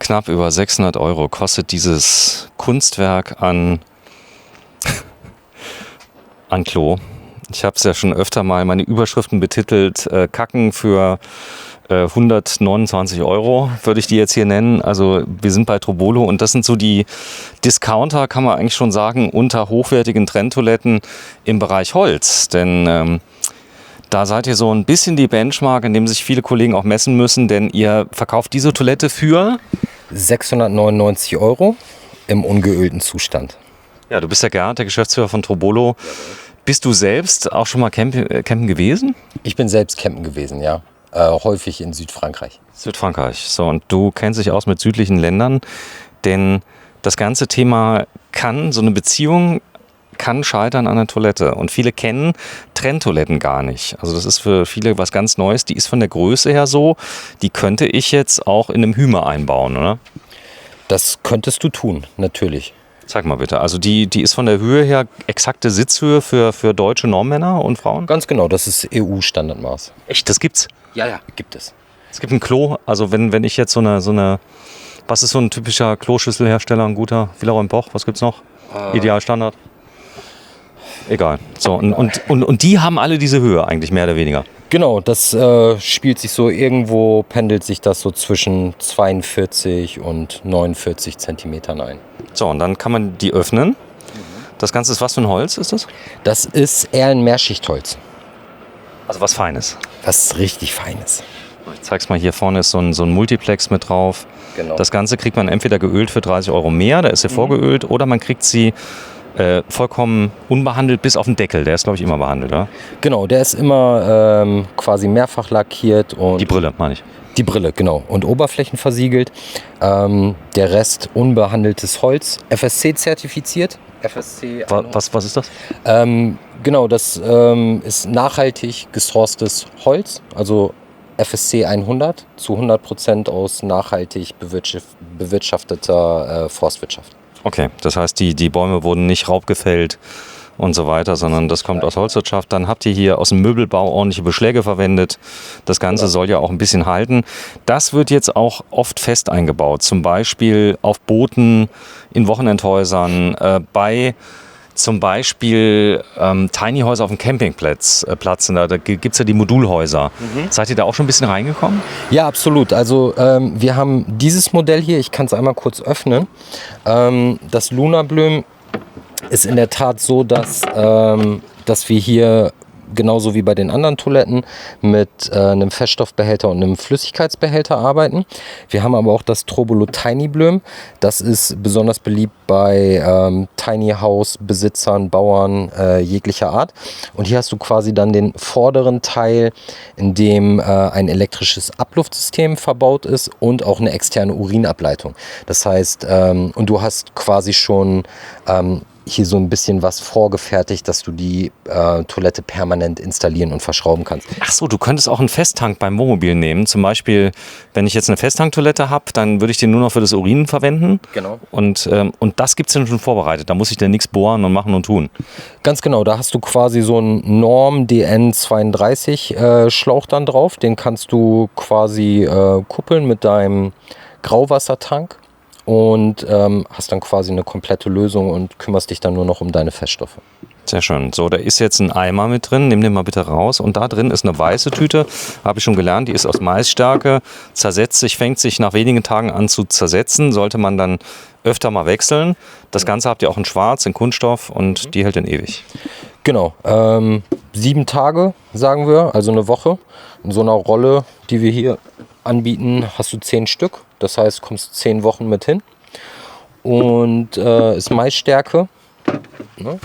Knapp über 600 Euro kostet dieses Kunstwerk an Klo. Ich habe es ja schon öfter mal meine Überschriften betitelt. Kacken für 129 Euro würde ich die jetzt hier nennen. Also wir sind bei Trobolo und das sind so die Discounter, kann man eigentlich schon sagen, unter hochwertigen Trenntoiletten im Bereich Holz. Denn da seid ihr so ein bisschen die Benchmark, in dem sich viele Kollegen auch messen müssen, denn ihr verkauft diese Toilette für 699 Euro im ungeölten Zustand. Ja, du bist ja Gerhard, der Geschäftsführer von Trobolo. Bist du selbst auch schon mal campen gewesen? Ich bin selbst campen gewesen, ja. Häufig in Südfrankreich. Südfrankreich. So, und du kennst dich aus mit südlichen Ländern, denn das ganze Thema so eine Beziehung kann scheitern an der Toilette. Und viele kennen Trenntoiletten gar nicht. Also das ist für viele was ganz Neues. Die ist von der Größe her so, die könnte ich jetzt auch in einem Hymer einbauen, oder? Das könntest du tun, natürlich. Zeig mal bitte. Also die ist von der Höhe her exakte Sitzhöhe für deutsche Normmänner und Frauen? Ganz genau, das ist EU-Standardmaß. Echt, das gibt's? Ja, gibt es. Es gibt ein Klo, also wenn ich jetzt so eine, was ist so ein typischer Kloschüsselhersteller, ein guter? Villeroy & Boch, was gibt's noch? Idealstandard? Egal. So, und die haben alle diese Höhe eigentlich, mehr oder weniger. Genau, das spielt sich so, irgendwo pendelt sich das so zwischen 42 und 49 Zentimetern ein. So, und dann kann man die öffnen. Das Ganze ist was für ein Holz ist das? Das ist eher ein Mehrschichtholz. Also was Feines. Was richtig Feines. Ich zeig's mal, hier vorne ist so ein Multiplex mit drauf. Genau. Das Ganze kriegt man entweder geölt für 30 Euro mehr, da ist sie vorgeölt, oder man kriegt sie vollkommen unbehandelt bis auf den Deckel. Der ist, glaube ich, immer behandelt, oder? Genau, der ist immer quasi mehrfach lackiert. Und Die Brille, meine ich. Die Brille, genau. Und oberflächenversiegelt. Der Rest unbehandeltes Holz. FSC-zertifiziert. FSC. Was ist das? Genau, das ist nachhaltig gesourcetes Holz. Also FSC 100 zu 100% aus nachhaltig bewirtschafteter Forstwirtschaft. Okay, das heißt, die Bäume wurden nicht raubgefällt und so weiter, sondern das kommt aus Holzwirtschaft. Dann habt ihr hier aus dem Möbelbau ordentliche Beschläge verwendet. Das Ganze soll ja auch ein bisschen halten. Das wird jetzt auch oft fest eingebaut, zum Beispiel auf Booten, in Wochenendhäusern, bei zum Beispiel Tiny Häuser auf dem Campingplatz. Da gibt es ja die Modulhäuser. Seid ihr da auch schon ein bisschen reingekommen? Ja, absolut. Also wir haben dieses Modell hier, ich kann es einmal kurz öffnen. Das Lunablüm ist in der Tat so, dass wir hier genauso wie bei den anderen Toiletten mit einem Feststoffbehälter und einem Flüssigkeitsbehälter arbeiten. Wir haben aber auch das Trobolo Tiny Blüm. Das ist besonders beliebt bei Tiny House Besitzern, Bauern jeglicher Art. Und hier hast du quasi dann den vorderen Teil, in dem ein elektrisches Abluftsystem verbaut ist und auch eine externe Urinableitung. Das heißt, und du hast quasi schon hier so ein bisschen was vorgefertigt, dass du die Toilette permanent installieren und verschrauben kannst. Ach so, du könntest auch einen Festtank beim Wohnmobil nehmen. Zum Beispiel, wenn ich jetzt eine Festtanktoilette habe, dann würde ich den nur noch für das Urin verwenden. Genau. Und das gibt es dann schon vorbereitet. Da muss ich dann nichts bohren und machen und tun. Ganz genau, da hast du quasi so einen Norm DN32 Schlauch dann drauf. Den kannst du quasi kuppeln mit deinem Grauwassertank. Und hast dann quasi eine komplette Lösung und kümmerst dich dann nur noch um deine Feststoffe. Sehr schön. So, da ist jetzt ein Eimer mit drin. Nimm den mal bitte raus. Und da drin ist eine weiße Tüte. Habe ich schon gelernt. Die ist aus Maisstärke. Zersetzt sich, fängt sich nach wenigen Tagen an zu zersetzen. Sollte man dann öfter mal wechseln. Das Ganze habt ihr auch in Schwarz, in Kunststoff. Und die hält dann ewig. Genau. 7 Tage, sagen wir. Also eine Woche. In so einer Rolle, die wir hier anbieten, hast du 10 Stück. Das heißt, kommst 10 Wochen mit hin. Und ist Maisstärke. Ne?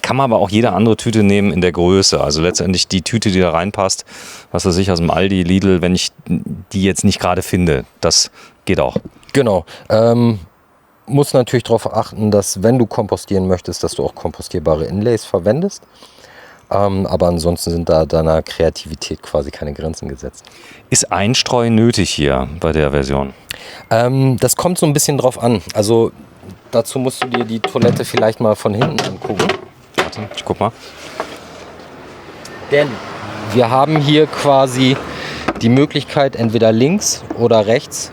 Kann man aber auch jede andere Tüte nehmen in der Größe. Also letztendlich die Tüte, die da reinpasst, was weiß ich, aus dem Aldi, Lidl, wenn ich die jetzt nicht gerade finde. Das geht auch. Genau. Muss natürlich darauf achten, dass wenn du kompostieren möchtest, dass du auch kompostierbare Inlays verwendest. Aber ansonsten sind da deiner Kreativität quasi keine Grenzen gesetzt. Ist Einstreu nötig hier bei der Version? Das kommt so ein bisschen drauf an. Also dazu musst du dir die Toilette vielleicht mal von hinten angucken. Warte, ich guck mal. Denn wir haben hier quasi die Möglichkeit, entweder links oder rechts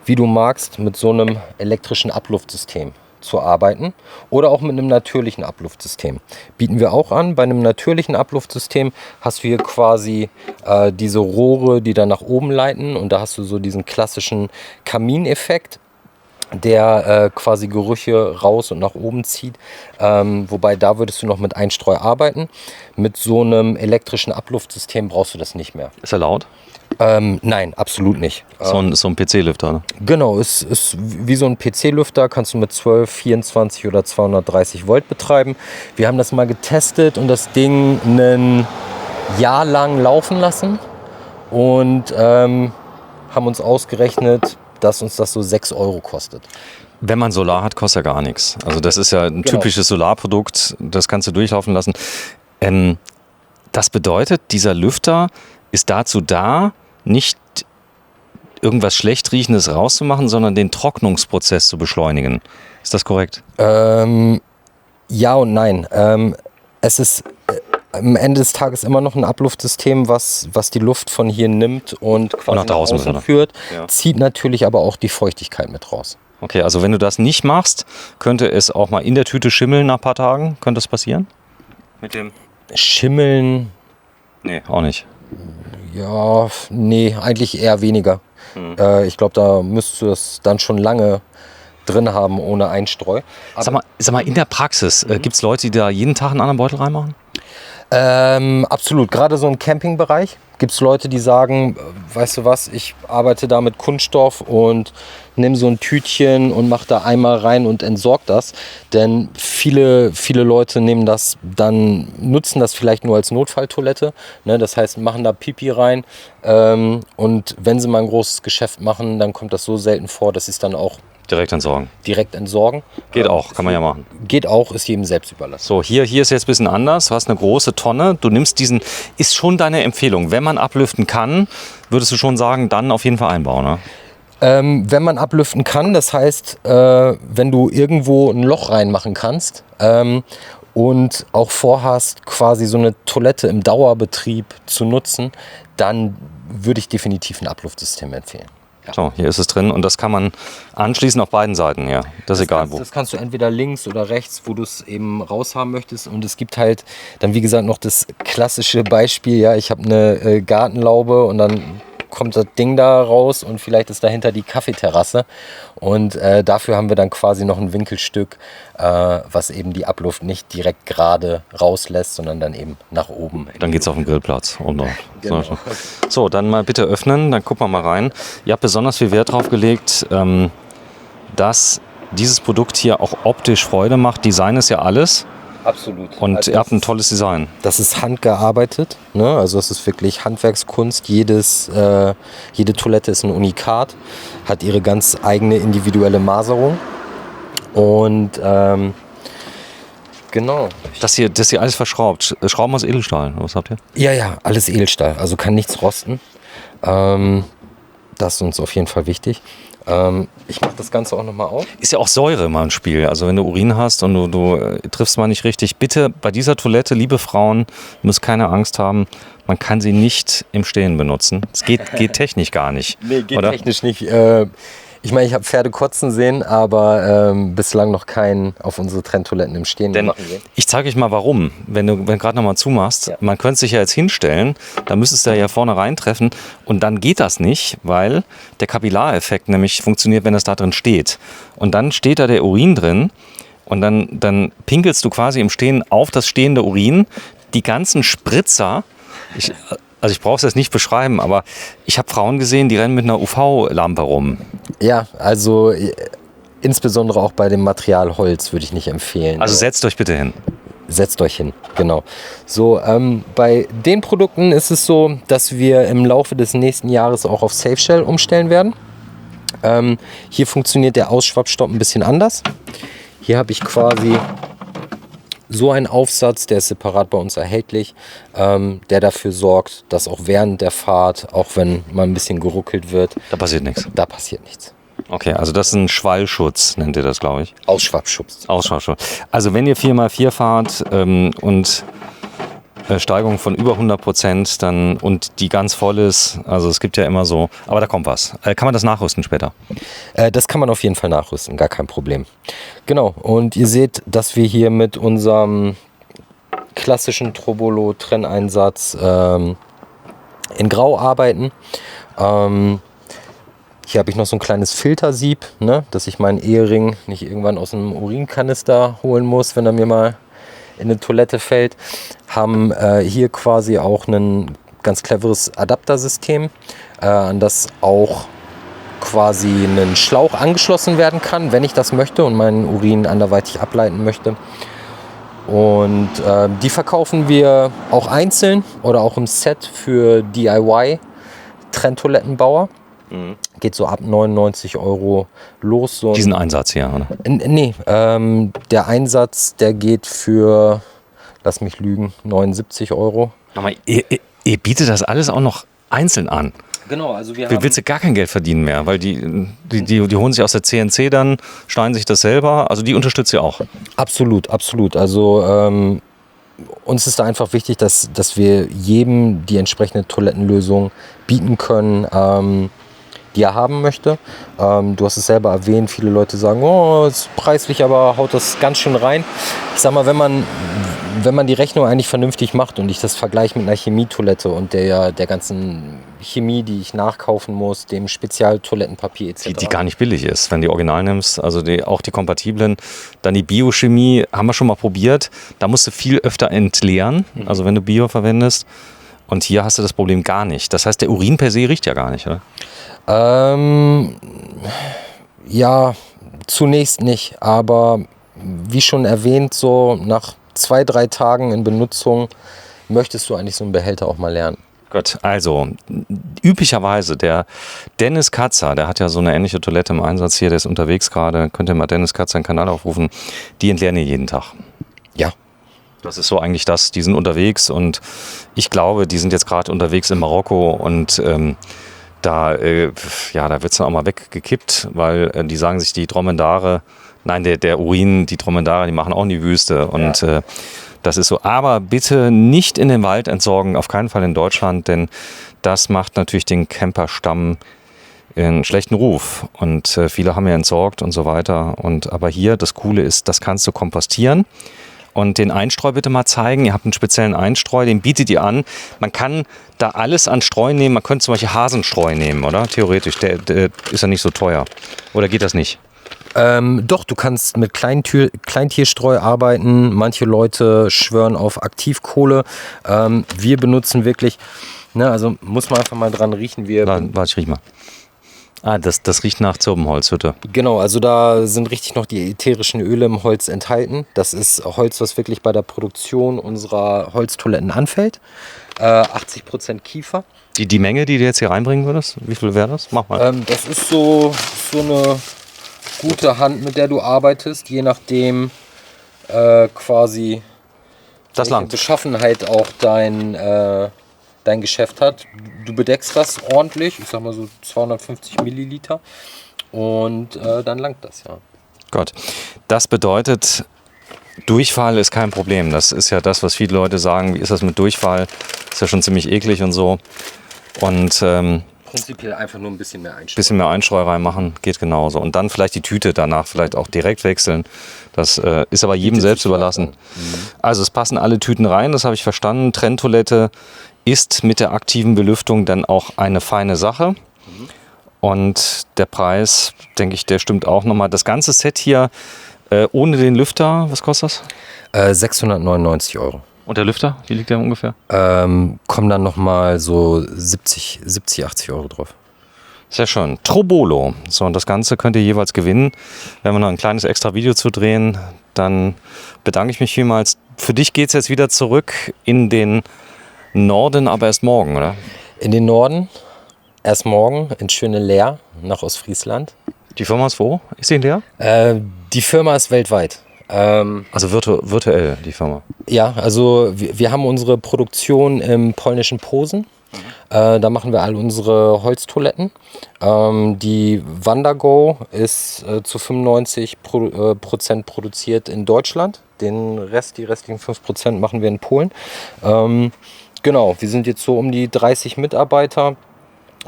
wie du magst, mit so einem elektrischen Abluftsystem zu arbeiten oder auch mit einem natürlichen Abluftsystem. Bieten wir auch an. Bei einem natürlichen Abluftsystem hast du hier quasi diese Rohre, die dann nach oben leiten, und da hast du so diesen klassischen Kamineffekt, der quasi Gerüche raus und nach oben zieht. Wobei da würdest du noch mit Einstreu arbeiten. Mit so einem elektrischen Abluftsystem brauchst du das nicht mehr. Ist er laut? Nein, absolut nicht. So ein PC-Lüfter, ne? Genau, ist wie so ein PC-Lüfter, kannst du mit 12, 24 oder 230 Volt betreiben. Wir haben das mal getestet und das Ding ein Jahr lang laufen lassen und haben uns ausgerechnet, dass uns das so 6 Euro kostet. Wenn man Solar hat, kostet ja gar nichts. Also das ist ja ein typisches Solarprodukt, das kannst du durchlaufen lassen. Das bedeutet, dieser Lüfter ist dazu da, nicht irgendwas schlecht riechendes rauszumachen, sondern den Trocknungsprozess zu beschleunigen. Ist das korrekt? Ja und nein. Es ist am Ende des Tages immer noch ein Abluftsystem, was die Luft von hier nimmt und quasi nach draußen führt, Ja. zieht natürlich aber auch die Feuchtigkeit mit raus. Okay, also wenn du das nicht machst, könnte es auch mal in der Tüte schimmeln nach ein paar Tagen. Könnte das passieren? Mit dem? Schimmeln, Nee, auch nicht. ja, nee, eigentlich eher weniger. Ich glaube, da müsstest du es dann schon lange drin haben ohne Einstreu. Aber Sag mal, in der Praxis, gibt es Leute, die da jeden Tag einen anderen Beutel reinmachen? absolut, gerade so im Campingbereich gibt es Leute, die sagen, weißt du was, ich arbeite da mit Kunststoff und nehme so ein Tütchen und mache da einmal rein und entsorge das. Denn viele Leute nehmen das dann, nutzen das vielleicht nur als Notfalltoilette. Ne? Das heißt, machen da Pipi rein. Und wenn sie mal ein großes Geschäft machen, dann kommt das so selten vor, dass sie es dann auch Direkt entsorgen. direkt entsorgen. Geht auch, kann man ja machen. Geht auch, ist jedem selbst überlassen. So, hier ist jetzt ein bisschen anders. Du hast eine große Tonne. Du nimmst diesen, ist schon deine Empfehlung. Wenn man ablüften kann, würdest du schon sagen, dann auf jeden Fall einbauen, ne? Wenn man ablüften kann, das heißt, wenn du irgendwo ein Loch reinmachen kannst und auch vorhast, quasi so eine Toilette im Dauerbetrieb zu nutzen, dann würde ich definitiv ein Abluftsystem empfehlen. Ja. So, hier ist es drin und das kann man anschließen auf beiden Seiten, ja. Das ist egal wo. Das kannst du entweder links oder rechts, wo du es eben raushaben möchtest. Und es gibt halt dann, wie gesagt, noch das klassische Beispiel, ja, ich habe eine Gartenlaube und dann kommt das Ding da raus und vielleicht ist dahinter die Kaffeeterrasse. Und dafür haben wir dann quasi noch ein Winkelstück, was eben die Abluft nicht direkt gerade rauslässt, sondern dann eben nach oben. Dann geht's auf den Grillplatz. Und Genau. so, dann mal bitte öffnen, dann gucken wir mal rein. Ihr habt besonders viel Wert drauf gelegt, dass dieses Produkt hier auch optisch Freude macht. Design ist ja alles. Absolut. Und Also ihr habt ein tolles Design. das ist handgearbeitet, ne? Also es ist wirklich Handwerkskunst. Jede Toilette ist ein Unikat, hat ihre ganz eigene individuelle Maserung. Und genau. Das hier alles verschraubt. Schrauben aus Edelstahl. Was habt ihr? Ja, alles Edelstahl, also kann nichts rosten. Das ist uns auf jeden Fall wichtig. Ich mache das Ganze auch nochmal auf. Ist ja auch Säure mal im Spiel. Also wenn du Urin hast und du triffst mal nicht richtig. Bitte bei dieser Toilette, liebe Frauen, ihr müsst keine Angst haben. Man kann sie nicht im Stehen benutzen. Es geht technisch gar nicht. Nee, geht oder? technisch nicht. Ich meine, ich habe Pferde kotzen sehen, aber bislang noch keinen auf unsere Trenntoiletten im Stehen Denn machen sehen. ich zeige euch mal warum. Wenn du gerade nochmal zumachst, Ja. man könnte sich ja jetzt hinstellen, da müsstest du ja vorne reintreffen und dann geht das nicht, weil der Kapillareffekt nämlich funktioniert, wenn das da drin steht. Und dann steht da der Urin drin und dann pinkelst du quasi im Stehen auf das stehende Urin. Die ganzen Spritzer, ich brauche es jetzt nicht beschreiben, aber ich habe Frauen gesehen, die rennen mit einer UV-Lampe rum. Ja, also insbesondere auch bei dem Material Holz würde ich nicht empfehlen. Also setzt euch bitte hin. Setzt euch hin, genau. So, bei den Produkten ist es so, dass wir im Laufe des nächsten Jahres auch auf Safe Shell umstellen werden. Hier funktioniert der Ausschwappstopp ein bisschen anders. Hier habe ich quasi so einen Aufsatz, der ist separat bei uns erhältlich, der dafür sorgt, dass auch während der Fahrt, auch wenn mal ein bisschen geruckelt wird, Da passiert nichts. da passiert nichts. Okay, also das ist ein Schwallschutz, nennt ihr das, glaube ich. Ausschwappschutz. Ausschwappschutz. Also wenn ihr 4x4 fahrt und Steigerung von über 100% dann und die ganz voll ist. Also es gibt ja immer so, aber da kommt was. Kann man das nachrüsten später? Das kann man auf jeden Fall nachrüsten, gar kein Problem. Genau, und ihr seht, dass wir hier mit unserem klassischen Trobolo-Trenneinsatz in Grau arbeiten. Hier habe ich noch so ein kleines Filtersieb, ne, dass ich meinen Ehering nicht irgendwann aus einem Urinkanister holen muss, wenn er mir mal in eine Toilette fällt. Haben hier quasi auch ein ganz cleveres Adaptersystem, an das auch quasi ein Schlauch angeschlossen werden kann, wenn ich das möchte und meinen Urin anderweitig ableiten möchte. Und die verkaufen wir auch einzeln oder auch im Set für DIY-Trenntoilettenbauer. Geht so ab 99 € los. So Diesen Einsatz hier, oder? Nee, der Einsatz, der geht für, lass mich lügen, 79 €. Aber ihr bietet das alles auch noch einzeln an. Genau, also wir Willst du gar kein Geld verdienen mehr, weil die holen sich aus der CNC dann, schneiden sich das selber, also die unterstützt ihr auch. Absolut, absolut. Also uns ist da einfach wichtig, dass wir jedem die entsprechende Toilettenlösung bieten können, die er haben möchte. Du hast es selber erwähnt, viele Leute sagen, oh, ist preislich, aber haut das ganz schön rein. Ich sag mal, wenn man die Rechnung eigentlich vernünftig macht und ich das vergleiche mit einer Chemietoilette und der ganzen Chemie, die ich nachkaufen muss, dem Spezialtoilettenpapier etc. Die gar nicht billig ist, wenn du die Original nimmst, also auch die kompatiblen. Dann die Biochemie haben wir schon mal probiert, da musst du viel öfter entleeren, also wenn du Bio verwendest. Und hier hast du das Problem gar nicht. Das heißt, der Urin per se riecht ja gar nicht, oder? Ja, zunächst nicht, aber wie schon erwähnt, so nach 2-3 Tagen in Benutzung möchtest du eigentlich so einen Behälter auch mal lernen. Gut, also üblicherweise der Dennis Katzer, der hat ja so eine ähnliche Toilette im Einsatz hier, der ist unterwegs gerade, könnt ihr mal Dennis Katzer einen Kanal aufrufen, die entleeren ihr jeden Tag. Ja. Das ist so eigentlich das, die sind unterwegs und ich glaube, die sind jetzt gerade unterwegs in Marokko und da wird es dann auch mal weggekippt, weil die sagen sich, die Dromedare, nein, der Urin, die Dromedare, die machen auch in die Wüste und das ist so. Aber bitte nicht in den Wald entsorgen, auf keinen Fall in Deutschland, denn das macht natürlich den Camperstamm einen schlechten Ruf und viele haben ja entsorgt und so weiter. Aber hier, das Coole ist, das kannst du kompostieren. Und den Einstreu bitte mal zeigen. Ihr habt einen speziellen Einstreu, den bietet ihr an. Man kann da alles an Streu nehmen. Man könnte zum Beispiel Hasenstreu nehmen, oder? Theoretisch, der ist ja nicht so teuer. Oder geht das nicht? Doch, du kannst mit Kleintierstreu arbeiten. Manche Leute schwören auf Aktivkohle. Wir benutzen wirklich, ne, also muss man einfach mal dran riechen. Warte, ich riech mal. Das riecht nach Zirbenholzhütte. Genau, also da sind richtig noch die ätherischen Öle im Holz enthalten. Das ist Holz, was wirklich bei der Produktion unserer Holztoiletten anfällt. 80% Kiefer. Die Menge, die du jetzt hier reinbringen würdest, wie viel wäre das? Mach mal. Das ist so eine gute Hand, mit der du arbeitest, je nachdem quasi Das welche langt. Beschaffenheit auch dein Geschäft hat. Du bedeckst das ordentlich, ich sag mal so 250 Milliliter und dann langt das, ja. Gott, das bedeutet, Durchfall ist kein Problem. Das ist ja das, was viele Leute sagen, wie ist das mit Durchfall? Ist ja schon ziemlich eklig und so. Und Prinzipiell einfach nur ein bisschen mehr einstellen. bisschen mehr Einstreu reinmachen, geht genauso. Und dann vielleicht die Tüte danach vielleicht auch direkt wechseln. Das ist aber jedem selbst überlassen. Also es passen alle Tüten rein, das habe ich verstanden. Trenntoilette ist mit der aktiven Belüftung dann auch eine feine Sache. Und der Preis, denke ich, der stimmt auch nochmal. Das ganze Set hier ohne den Lüfter, was kostet das? 699 €. Und der Lüfter, wie liegt der ungefähr? Kommen dann nochmal so 70, 80 € drauf. Sehr schön. Trobolo. So, und das Ganze könnt ihr jeweils gewinnen. Wenn wir noch ein kleines extra Video zu drehen, dann bedanke ich mich vielmals. Für dich geht es jetzt wieder zurück in den Norden, aber erst morgen, oder? In den Norden, erst morgen, in schöne Leer, nach Ostfriesland. Die Firma ist wo? Ist sie in der? Die Firma ist weltweit. Also virtuell, die Firma. Ja, also wir haben unsere Produktion im polnischen Posen. Da machen wir all unsere Holztoiletten. Die Wandergo ist zu 95% produziert in Deutschland. Den Rest, die restlichen 5% machen wir in Polen. Genau, wir sind jetzt so um die 30 Mitarbeiter.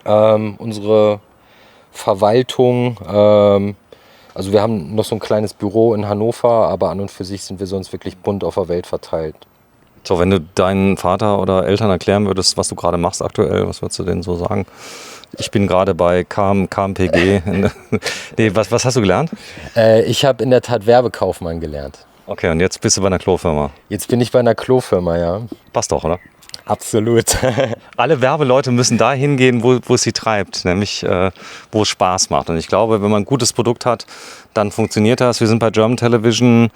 Unsere Verwaltung, also wir haben noch so ein kleines Büro in Hannover, aber an und für sich sind wir sonst wirklich bunt auf der Welt verteilt. So, wenn du deinen Vater oder Eltern erklären würdest, was du gerade machst aktuell, was würdest du denen so sagen? Ich bin gerade bei KMPG. Nee, was hast du gelernt? Ich habe in der Tat Werbekaufmann gelernt. Okay, und jetzt bist du bei einer Klofirma. Jetzt bin ich bei einer Klofirma, ja. Passt doch, oder? Absolut. Alle Werbeleute müssen da hingehen, wo es sie treibt, nämlich wo es Spaß macht. Und ich glaube, wenn man ein gutes Produkt hat, dann funktioniert das. Wir sind bei German Television.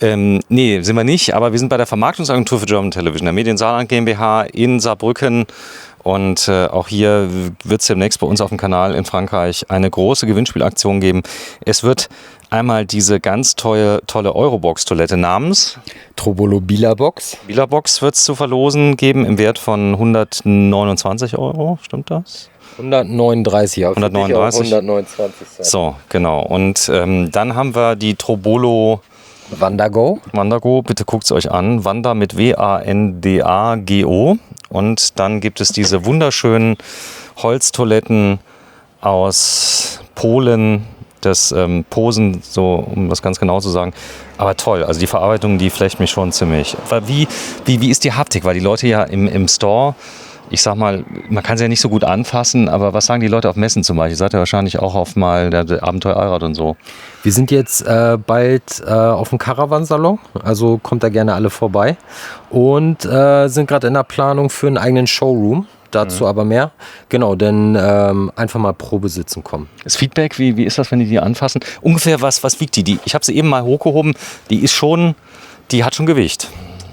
Nee, sind wir nicht, aber wir sind bei der Vermarktungsagentur für German Television, der Mediensaarland GmbH in Saarbrücken. Und auch hier wird es demnächst bei uns auf dem Kanal in Frankreich eine große Gewinnspielaktion geben. Es wird einmal diese ganz tolle Eurobox-Toilette namens Trobolo Bilabox. Bilabox wird es zu verlosen geben im Wert von 129 Euro, stimmt das? 139, ja. 139. 129 sein. So, genau. Und dann haben wir die Trobolo Wandago. Wandago, bitte guckt es euch an. Wanda mit Wandago. Und dann gibt es diese wunderschönen Holztoiletten aus Polen, das Posen, so um das ganz genau zu sagen. Aber toll, also die Verarbeitung, die flecht mich schon ziemlich. Wie ist die Haptik? Weil die Leute ja im Store, ich sag mal, man kann sie ja nicht so gut anfassen, aber was sagen die Leute auf Messen zum Beispiel? Ihr seid ja wahrscheinlich auch auf mal der Abenteuer Allrad und so. Wir sind jetzt bald auf dem Caravan-Salon, also kommt da gerne alle vorbei. Und sind gerade in der Planung für einen eigenen Showroom. Dazu aber mehr. Genau, denn einfach mal Probesitzen kommen. Das Feedback, wie ist das, wenn die anfassen? Ungefähr was wiegt die? Ich habe sie eben mal hochgehoben, die hat schon Gewicht.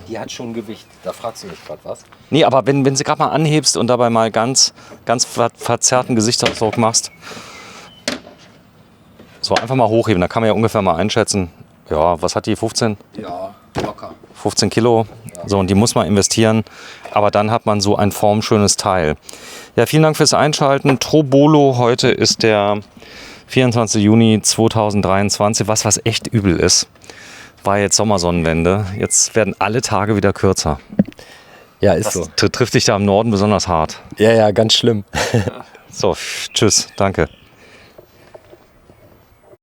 Die hat schon Gewicht. Da fragst du mich gerade was. Nee, aber wenn sie gerade mal anhebst und dabei mal ganz verzerrten Gesichtsausdruck machst. So, einfach mal hochheben, da kann man ja ungefähr mal einschätzen. Ja, was hat die, 15? Ja, locker. 15 Kilo. So, und die muss man investieren. Aber dann hat man so ein formschönes Teil. Ja, vielen Dank fürs Einschalten. Trobolo, heute ist der 24. Juni 2023, was echt übel ist. War jetzt Sommersonnenwende. Jetzt werden alle Tage wieder kürzer. Ja, ist so. Trifft dich da im Norden besonders hart. Ja, ganz schlimm. So, tschüss, danke.